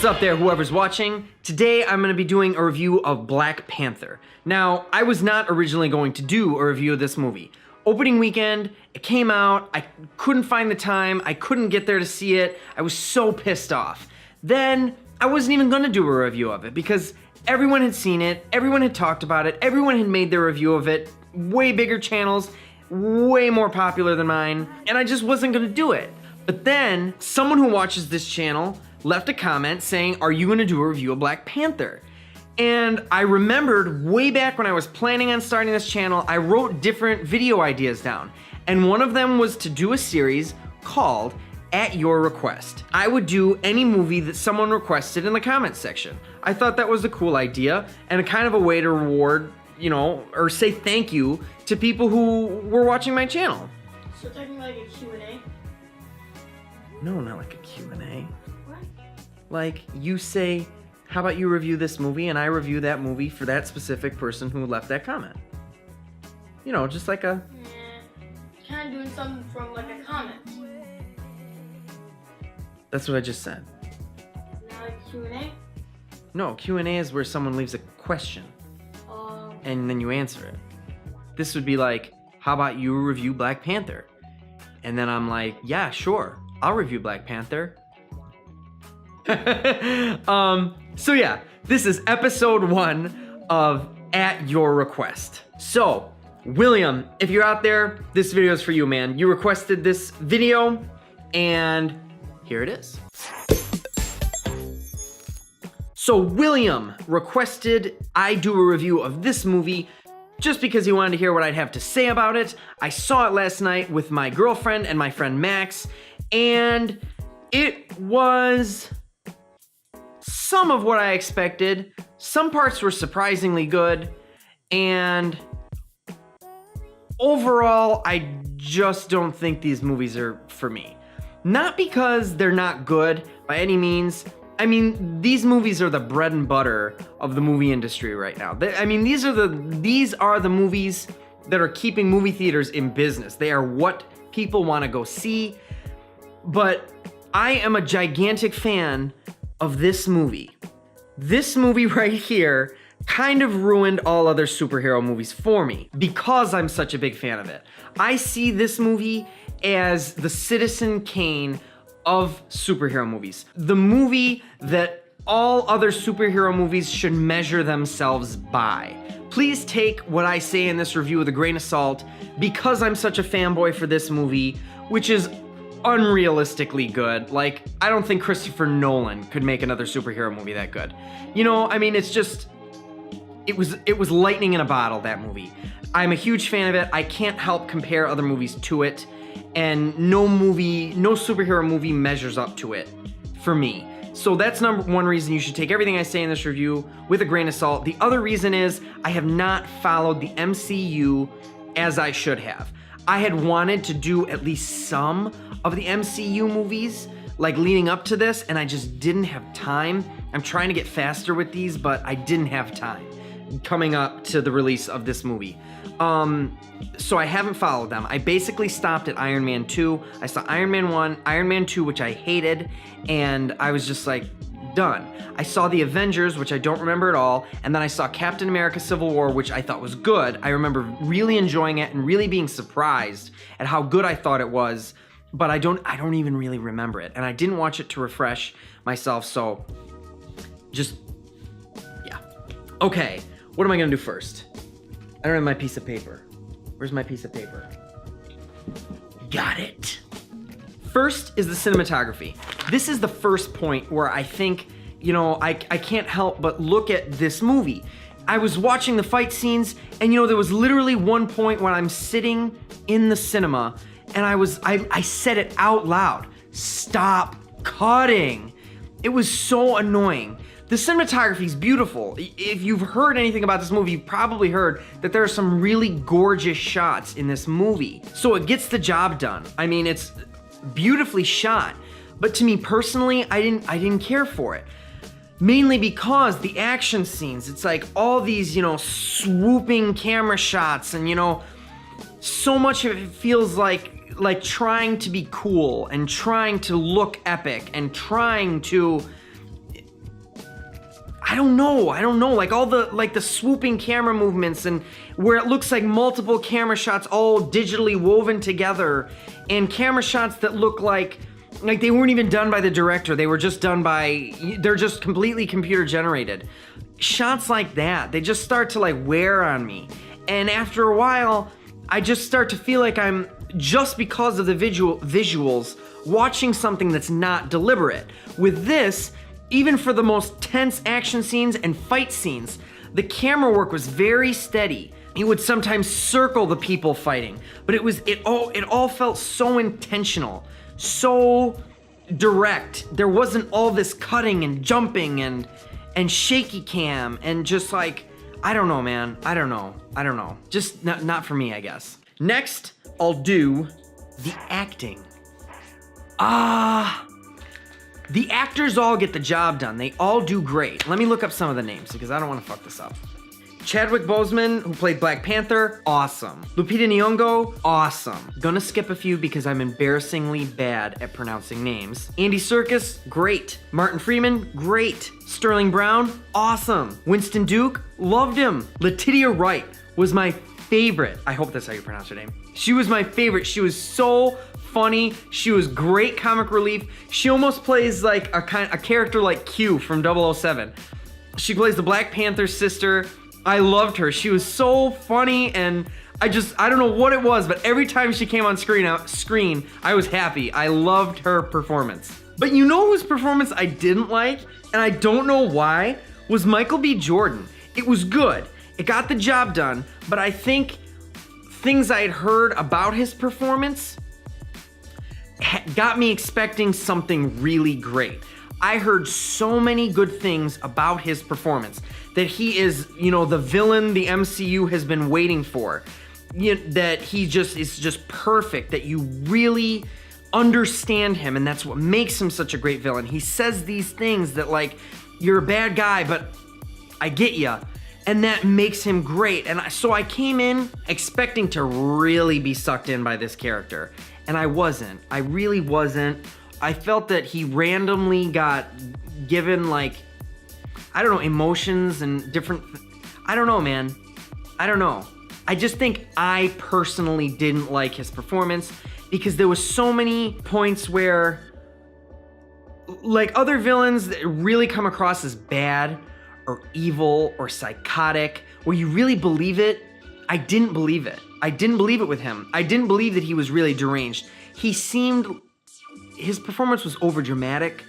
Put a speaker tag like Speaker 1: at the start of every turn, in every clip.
Speaker 1: What's up there, whoever's watching? Today I'm going to be doing a review of Black Panther. Now, I was not originally going to do a review of this movie. Opening weekend, it came out, I couldn't find the time, I couldn't get there to see it, I was so pissed off. Then, I wasn't even going to do a review of it because everyone had seen it, everyone had talked about it, everyone had made their review of it, way bigger channels, way more popular than mine, and I just wasn't going to do it. But then, someone who watches this channel left a comment saying, "Are you gonna do a review of Black Panther?" And I remembered way back when I was planning on starting this channel, I wrote different video ideas down. And one of them was to do a series called At Your Request. I would do any movie that someone requested in the comments section. I thought that was a cool idea and a kind of a way to reward, or say thank you to people who were watching my channel.
Speaker 2: So technically like a Q&A?
Speaker 1: No, not like a Q&A.
Speaker 2: What?
Speaker 1: Like, you say, how about you review this movie, and I review that movie for that specific person who left that comment. Just like a...
Speaker 2: Yeah, kind of doing something from like a comment.
Speaker 1: That's what I just said.
Speaker 2: Not like Q&A?
Speaker 1: No, Q&A is where someone leaves a question, and then you answer it. This would be like, how about you review Black Panther? And then I'm like, yeah, sure, I'll review Black Panther. So yeah, this is episode 1 of At Your Request. So, William, if you're out there, this video is for you, man. You requested this video, and here it is. So William requested I do a review of this movie just because he wanted to hear what I'd have to say about it. I saw it last night with my girlfriend and my friend Max, and it was some of what I expected. Some parts were surprisingly good, and overall, I just don't think these movies are for me. Not because they're not good by any means. I mean, these movies are the bread and butter of the movie industry right now. These are the movies that are keeping movie theaters in business. They are what people want to go see. But I am a gigantic fan of this movie. This movie right here kind of ruined all other superhero movies for me because I'm such a big fan of it. I see this movie as the Citizen Kane of superhero movies. The movie that all other superhero movies should measure themselves by. Please take what I say in this review with a grain of salt because I'm such a fanboy for this movie, which is unrealistically good. Like, I don't think Christopher Nolan could make another superhero movie that good. It's just, it was lightning in a bottle, that movie. I'm a huge fan of it. I can't help compare other movies to it, and no superhero movie measures up to it for me. So that's number one reason you should take everything I say in this review with a grain of salt. The other reason is I have not followed the MCU as I should have. I had wanted to do at least some of the MCU movies, like leading up to this, and I just didn't have time. I'm trying to get faster with these, but I didn't have time coming up to the release of this movie. So I haven't followed them. I basically stopped at Iron Man 2. I saw Iron Man 1, Iron Man 2, which I hated, and I was just like, done. I saw the Avengers, which I don't remember at all, and then I saw Captain America Civil War, which I thought was good. I remember really enjoying it and really being surprised at how good I thought it was, but I don't even really remember it, and I didn't watch it to refresh myself, so just, yeah. Okay, what am I gonna do first? I don't have my piece of paper. Where's my piece of paper? Got it. First is the cinematography. This is the first point where I think, I can't help but look at this movie. I was watching the fight scenes, and there was literally one point when I'm sitting in the cinema, and I said it out loud. Stop cutting. It was so annoying. The cinematography is beautiful. If you've heard anything about this movie, you've probably heard that there are some really gorgeous shots in this movie. So it gets the job done. I mean, it's beautifully shot. But to me personally, I didn't care for it. Mainly because the action scenes, it's like all these, swooping camera shots, and so much of it feels like trying to be cool and trying to look epic and trying to I don't know. Like all the swooping camera movements and where it looks like multiple camera shots all digitally woven together, and camera shots that look like they weren't even done by the director. They were just they're just completely computer generated. Shots like that, they just start to like wear on me. And after a while, I just start to feel like I'm, just because of the visuals, watching something that's not deliberate. With this, even for the most tense action scenes and fight scenes, the camera work was very steady. He would sometimes circle the people fighting, but it all felt so intentional, so direct. There wasn't all this cutting and jumping and shaky cam and just like, I don't know, man. I don't know. Just not for me, I guess. Next, I'll do the acting. The actors all get the job done. They all do great. Let me look up some of the names because I don't want to fuck this up. Chadwick Boseman, who played Black Panther, awesome. Lupita Nyong'o, awesome. Gonna skip a few because I'm embarrassingly bad at pronouncing names. Andy Serkis, great. Martin Freeman, great. Sterling Brown, awesome. Winston Duke, loved him. Letitia Wright was my favorite. I hope that's how you pronounce her name. She was my favorite. She was so funny. She was great comic relief. She almost plays like a character like Q from 007. She plays the Black Panther's sister. I loved her. She was so funny, and I don't know what it was, but every time she came on screen, I was happy. I loved her performance. But you know whose performance I didn't like, and I don't know why, was Michael B. Jordan. It was good. It got the job done, but I think things I had heard about his performance got me expecting something really great. I heard so many good things about his performance, that he is, the villain the MCU has been waiting for. That he is just perfect, that you really understand him, and that's what makes him such a great villain. He says these things that like, you're a bad guy, but I get ya. And that makes him great. And so I came in expecting to really be sucked in by this character. And I wasn't. I really wasn't. I felt that he randomly got given like, I don't know, emotions and different, I don't know, man. I don't know. I just think I personally didn't like his performance because there was so many points where like other villains that really come across as bad or evil or psychotic, where you really believe it. I didn't believe it. I didn't believe it with him. I didn't believe that he was really deranged. His performance was overdramatic,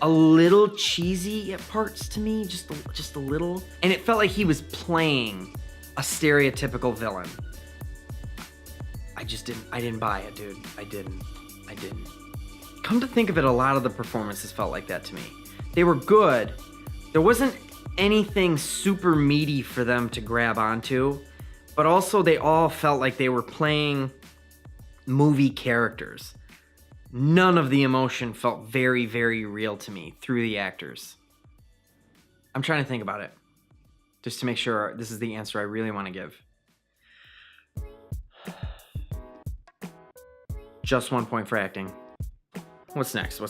Speaker 1: a little cheesy at parts to me, just a little. And it felt like he was playing a stereotypical villain. I didn't buy it, dude. I didn't. Come to think of it, a lot of the performances felt like that to me. They were good. There wasn't anything super meaty for them to grab onto, but also they all felt like they were playing movie characters. None of the emotion felt very, very real to me through the actors. I'm trying to think about it, just to make sure this is the answer I really want to give. Just 1 point for acting. What's next?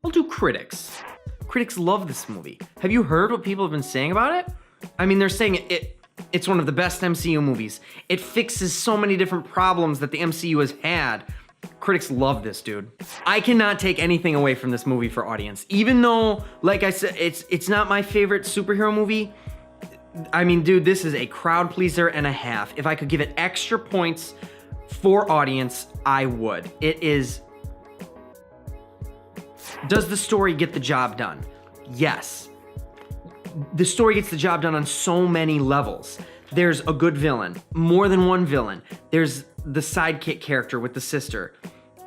Speaker 1: I'll do critics. Critics love this movie. Have you heard what people have been saying about it? I mean, they're saying it's one of the best MCU movies. It fixes so many different problems that the MCU has had. Critics love this, dude. I cannot take anything away from this movie for audience. Even though, like I said, it's not my favorite superhero movie. I mean, dude, this is a crowd pleaser and a half. If I could give it extra points for audience, I would. It is... Does the story get the job done? Yes. The story gets the job done on so many levels. There's a good villain, more than one villain. There's the sidekick character with the sister.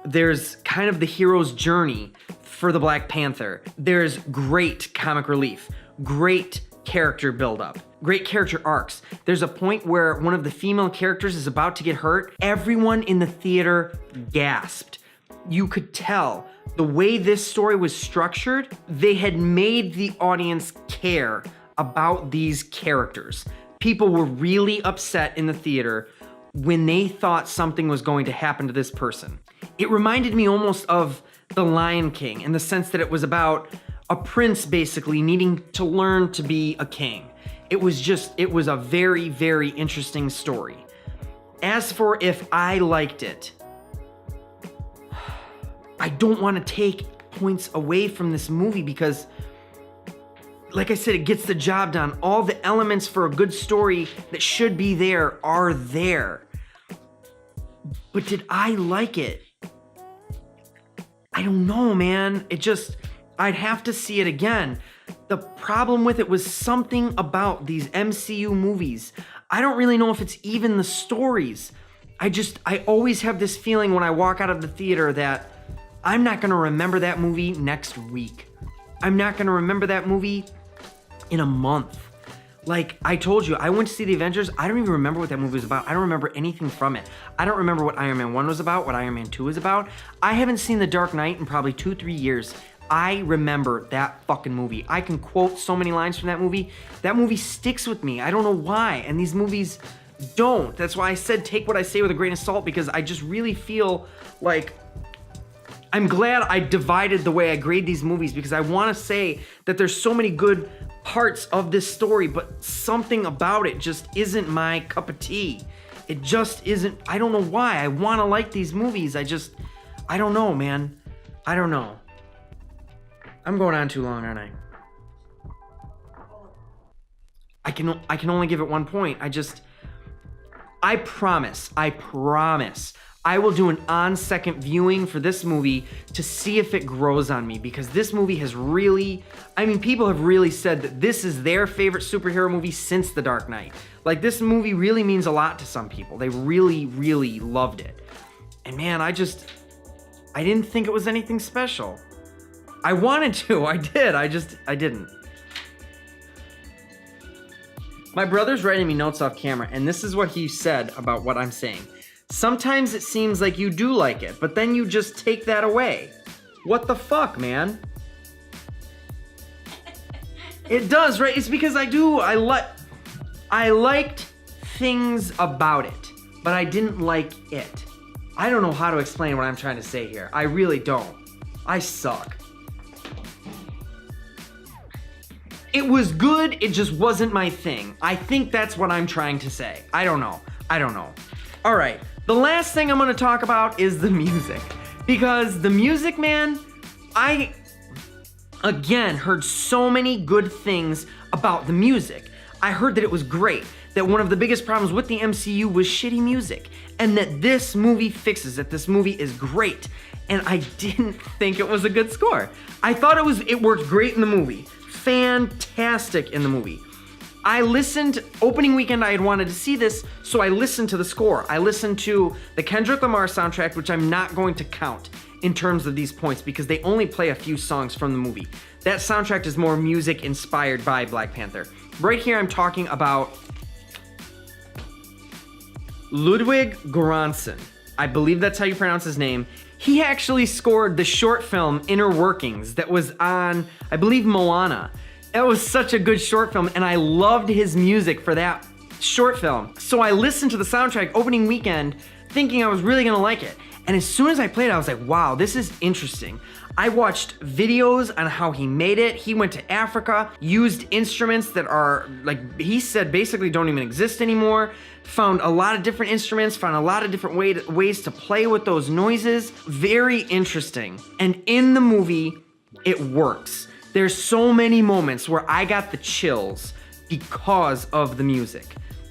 Speaker 1: There's kind of the hero's journey for the Black Panther. There's great comic relief, great character buildup, great character arcs. There's a point where one of the female characters is about to get hurt. Everyone in the theater gasped. You could tell the way this story was structured, they had made the audience care about these characters. People were really upset in the theater when they thought something was going to happen to this person. It reminded me almost of The Lion King in the sense that it was about a prince basically needing to learn to be a king. It was a very, very interesting story. As for if I liked it, I don't want to take points away from this movie because, like I said, it gets the job done. All the elements for a good story that should be there are there. But did I like it? I don't know, man. I'd have to see it again. The problem with it was something about these MCU movies. I don't really know if it's even the stories. I always have this feeling when I walk out of the theater that I'm not gonna remember that movie next week. I'm not gonna remember that movie in a month. Like I told you, I went to see the Avengers. I don't even remember what that movie was about. I don't remember anything from it. I don't remember what Iron Man 1 was about, what Iron Man 2 was about. I haven't seen The Dark Knight in probably 2-3 years. I remember that fucking movie. I can quote so many lines from that movie. That movie sticks with me. I don't know why. And these movies don't. That's why I said take what I say with a grain of salt, because I just really feel like I'm glad I divided the way I grade these movies, because I want to say that there's so many good parts of this story, but something about it just isn't my cup of tea. It just isn't. I don't know why. I want to like these movies. I don't know, man. I don't know. I'm going on too long, aren't I? I can only give it 1 point. I promise, I will do an on-second viewing for this movie to see if it grows on me, because this movie has really, people have really said that this is their favorite superhero movie since The Dark Knight. Like, this movie really means a lot to some people. They really, really loved it. And man, I didn't think it was anything special. I wanted to, I did, I didn't. My brother's writing me notes off camera, and this is what he said about what I'm saying. Sometimes it seems like you do like it, but then you just take that away. What the fuck, man? It does, right? It's because I liked things about it, but I didn't like it. I don't know how to explain what I'm trying to say here. I really don't. I suck. It was good, it just wasn't my thing. I think that's what I'm trying to say. I don't know. All right, the last thing I'm gonna talk about is the music. Because the music, man, I, again, heard so many good things about the music. I heard that it was great, that one of the biggest problems with the MCU was shitty music, and that this movie fixes it. This movie is great, and I didn't think it was a good score. I thought it worked great in the movie. Fantastic in the movie. I listened, opening weekend I had wanted to see this, so I listened to the score. I listened to the Kendrick Lamar soundtrack, which I'm not going to count in terms of these points because they only play a few songs from the movie. That soundtrack is more music inspired by Black Panther. Right here I'm talking about Ludwig Göransson. I believe that's how you pronounce his name. He actually scored the short film Inner Workings that was on, I believe, Moana. It was such a good short film, and I loved his music for that short film. So I listened to the soundtrack opening weekend thinking I was really gonna like it. And as soon as I played it, I was like, wow, this is interesting. I watched videos on how he made it. He went to Africa, used instruments that are, like he said, basically don't even exist anymore. Found a lot of different instruments, found a lot of different ways to play with those noises. Very interesting. And in the movie, it works. There's so many moments where I got the chills because of the music.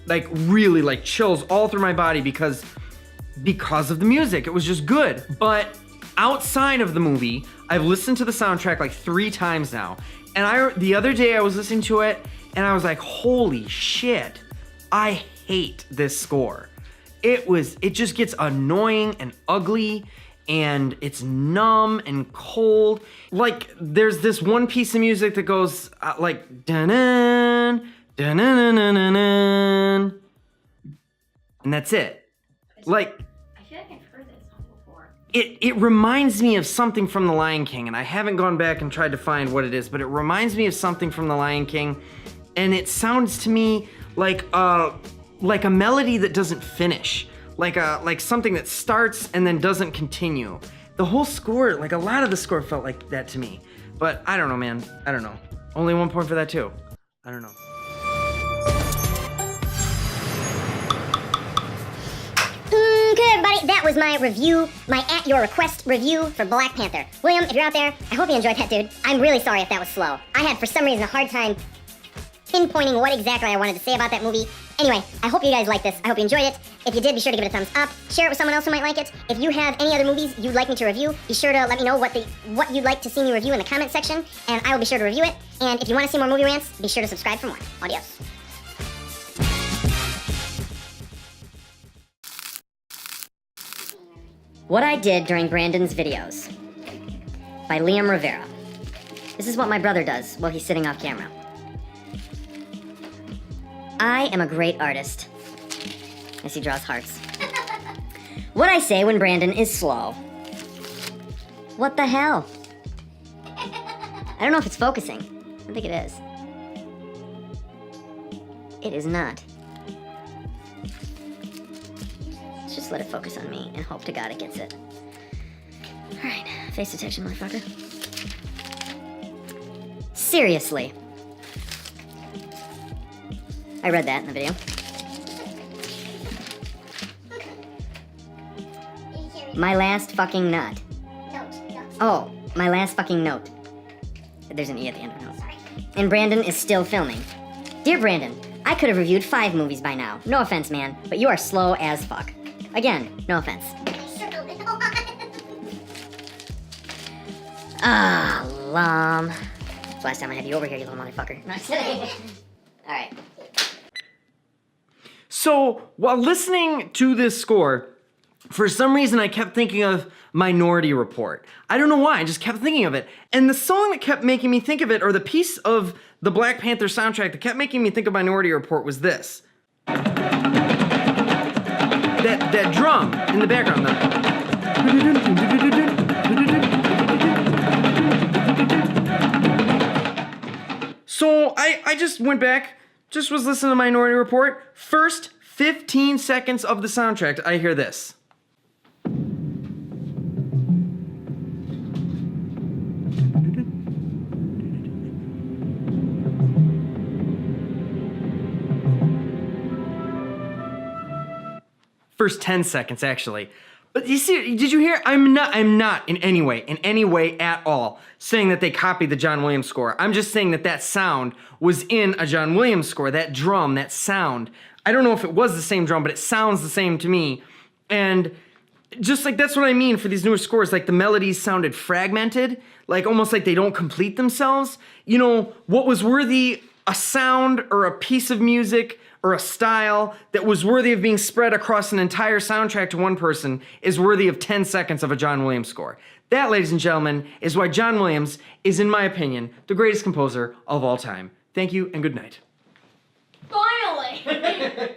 Speaker 1: Like really, like chills all through my body because of the music. It was just good. But outside of the movie, I've listened to the soundtrack like 3 times now. And the other day I was listening to it and I was like, holy shit, I hate this score. It just gets annoying and ugly and it's numb and cold. Like there's this one piece of music that goes like dun-dun, dun-dun-dun-dun-dun, and that's it. Like
Speaker 3: I feel like I've heard this song before.
Speaker 1: It reminds me of something from The Lion King, and I haven't gone back and tried to find what it is, but it reminds me of something from The Lion King, and it sounds to me like a melody that doesn't finish, like something that starts and then doesn't continue. The whole score, like a lot of the score felt like that to me. But I don't know, man. I don't know. Only 1 point for that too. I don't know.
Speaker 4: Good, everybody. That was my review, my at your request review for Black Panther. William, if you're out there, I hope you enjoyed that, dude. I'm really sorry if that was slow. I had, for some reason, a hard time pinpointing what exactly I wanted to say about that movie. Anyway, I hope you guys liked this. I hope you enjoyed it. If you did, be sure to give it a thumbs up. Share it with someone else who might like it. If you have any other movies you'd like me to review, be sure to let me know what you'd like to see me review in the comment section, and I will be sure to review it. And if you want to see more movie rants, be sure to subscribe for more. Adios. What I Did During Brandon's Videos by Liam Rivera. This is what my brother does while he's sitting off camera. I am a great artist. As he draws hearts. What I say when Brandon is slow. What the hell? I don't know if it's focusing. I don't think it is. It is not. Let's just let it focus on me and hope to God it gets it. Alright, face detection, motherfucker. Seriously. I read that in the video. My last fucking nut. Oh, my last fucking note. There's an E at the end of note. And Brandon is still filming. Dear Brandon, I could have reviewed 5 movies by now. No offense, man, but you are slow as fuck. Again, no offense. Lum. It's the last time I had you over here, you little motherfucker. No, I'm kidding. Alright.
Speaker 1: So, while listening to this score, for some reason I kept thinking of Minority Report. I don't know why, I just kept thinking of it. And the song that kept making me think of it, or the piece of the Black Panther soundtrack that kept making me think of Minority Report was this. That drum in the background. So I just went back, just was listening to Minority Report. First 15 seconds of the soundtrack, I hear this. First 10 seconds, actually. But you see, did you hear? I'm not in any way at all saying that they copied the John Williams score. I'm just saying that sound was in a John Williams score, that drum, that sound. I don't know if it was the same drum, but it sounds the same to me. And just like, that's what I mean for these newer scores, like the melodies sounded fragmented, like almost like they don't complete themselves. You know, what was worthy, a sound or a piece of music or a style that was worthy of being spread across an entire soundtrack to one person is worthy of 10 seconds of a John Williams score. That, ladies and gentlemen, is why John Williams is, in my opinion, the greatest composer of all time. Thank you and good night.
Speaker 2: Finally!